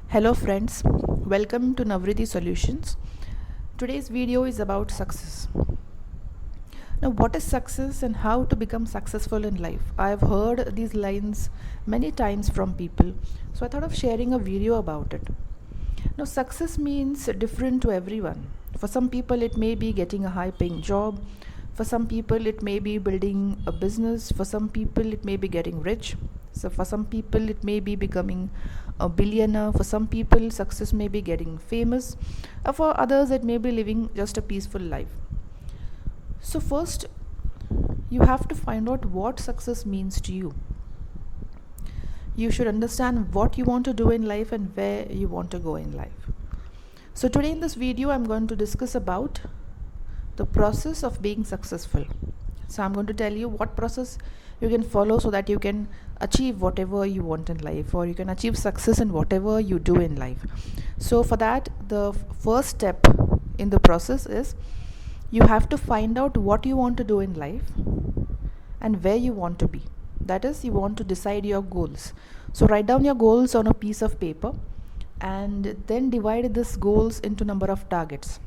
Hello friends, welcome to Navriti Solutions. Today's video is about success. Now, what is success and how to become successful in life? I have heard these lines many times from people, so I thought of sharing a video about it. Now, success means different to everyone. For some people, it may be getting a high paying job. For some people, it may be building a business. For some people, it may be getting rich. So, for some people, it may be becoming a billionaire. For some people, success may be getting famous. Or for others, it may be living just a peaceful life. So, first, you have to find out what success means to you. You should understand what you want to do in life and where you want to go in life. So today in this video I'm going to discuss about the process of being successful. So I'm going to tell you what process you can follow so that you can achieve whatever you want in life, or you can achieve success in whatever you do in life. So for that, the first step in the process is you have to find out what you want to do in life and where you want to be. That is, you want to decide your goals. So write down your goals on a piece of paper and then divide these goals into number of targets.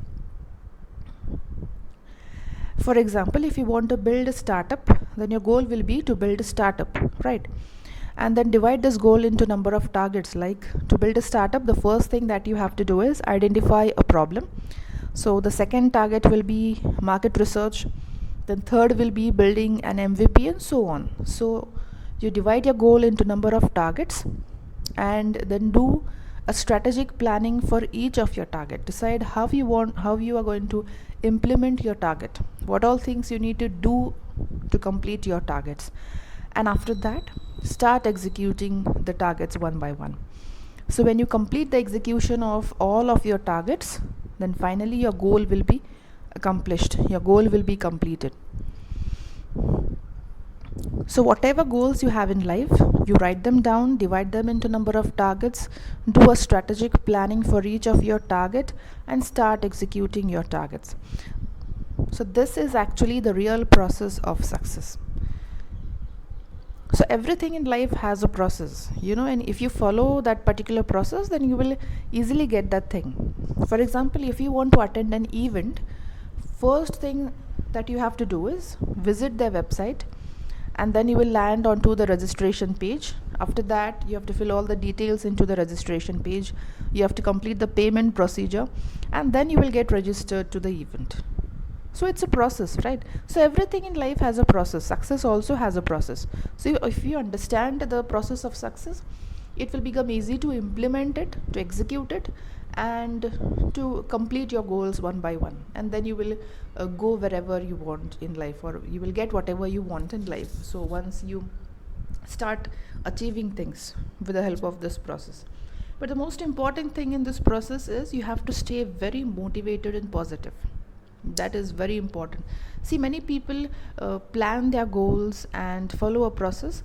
For example, if you want to build a startup, then your goal will be to build a startup, right? And then divide this goal into number of targets. Like, to build a startup, the first thing that you have to do is identify a problem. So the second target will be market research. Then third will be building an MVP, and so on. So you divide your goal into number of targets and then do a strategic planning for each of your target. Decide how you are going to implement your target, what all things you need to do to complete your targets, and after that start executing the targets one by one. So when you complete the execution of all of your targets, then finally your goal will be accomplished, your goal will be completed. So whatever goals you have in life, you write them down, divide them into number of targets, do a strategic planning for each of your target, and start executing your targets. So this is actually the real process of success. So everything in life has a process, and if you follow that particular process, then you will easily get that thing. For example, if you want to attend an event, first thing that you have to do is visit their website, and then you will land onto the registration page. After that, you have to fill all the details into the registration page. You have to complete the payment procedure, and then you will get registered to the event. So it's a process, right? So everything in life has a process. Success also has a process. So if you understand the process of success, it will become easy to implement it, to execute it, and to complete your goals one by one. And then you will go wherever you want in life, or you will get whatever you want in life. So once you start achieving things with the help of this process. But the most important thing in this process is you have to stay very motivated and positive. That is very important. See, many people plan their goals and follow a process,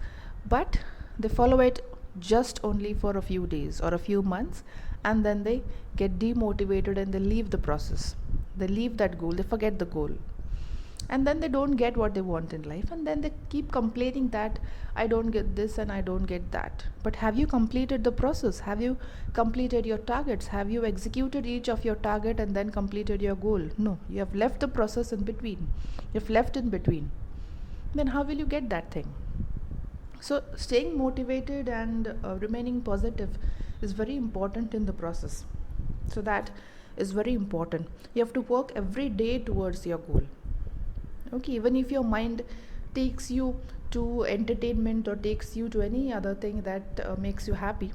but they follow it just only for a few days or a few months, and then they get demotivated and they leave the process, they leave that goal, they forget the goal, and then they don't get what they want in life, and then they keep complaining that I don't get this and I don't get that. But have you completed the process? Have you completed your targets? Have you executed each of your target and then completed your goal? No, you have left the process in between, you've left in between. Then how will you get that thing? So staying motivated and remaining positive is very important in the process. So that is very important. You have to work every day towards your goal. Okay, even if your mind takes you to entertainment or takes you to any other thing that makes you happy,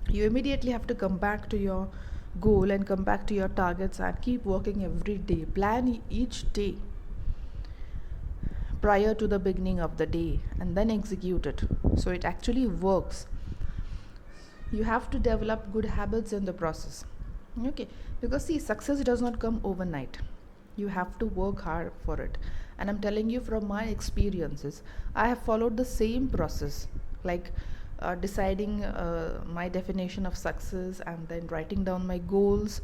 you immediately have to come back to your goal and come back to your targets and keep working every day. Plan each day prior to the beginning of the day and then execute it, so it actually works. You have to develop good habits in the process. Okay, because see, success does not come overnight. You have to work hard for it, and I'm telling you from my experiences, I have followed the same process, like deciding my definition of success and then writing down my goals.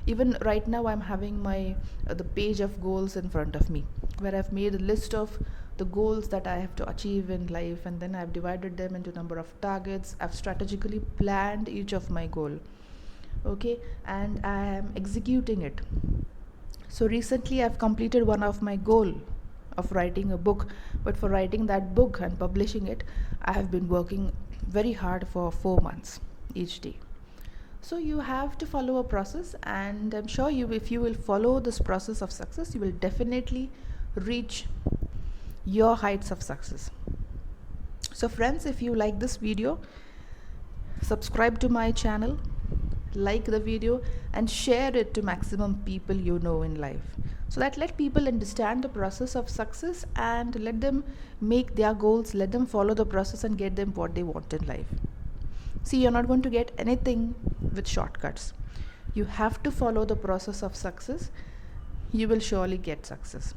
Even right now I'm having my the page of goals in front of me, where I've made a list of the goals that I have to achieve in life, and then I've divided them into number of targets. I've strategically planned each of my goal, okay, and I am executing it. So recently I've completed one of my goal of writing a book, but for writing that book and publishing it, I have been working very hard for 4 months each day. So you have to follow a process, and I'm sure if you will follow this process of success, you will definitely reach your heights of success. So friends, if you like this video, subscribe to my channel, like the video, and share it to maximum people you know in life, so that let people understand the process of success and let them make their goals, let them follow the process and get them what they want in life. See, you're not going to get anything with shortcuts. You have to follow the process of success. You will surely get success.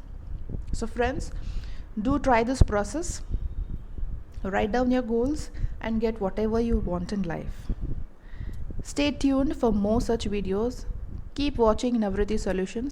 So friends, do try this process. Write down your goals and get whatever you want in life. Stay tuned for more such videos. Keep watching Navriti Solutions.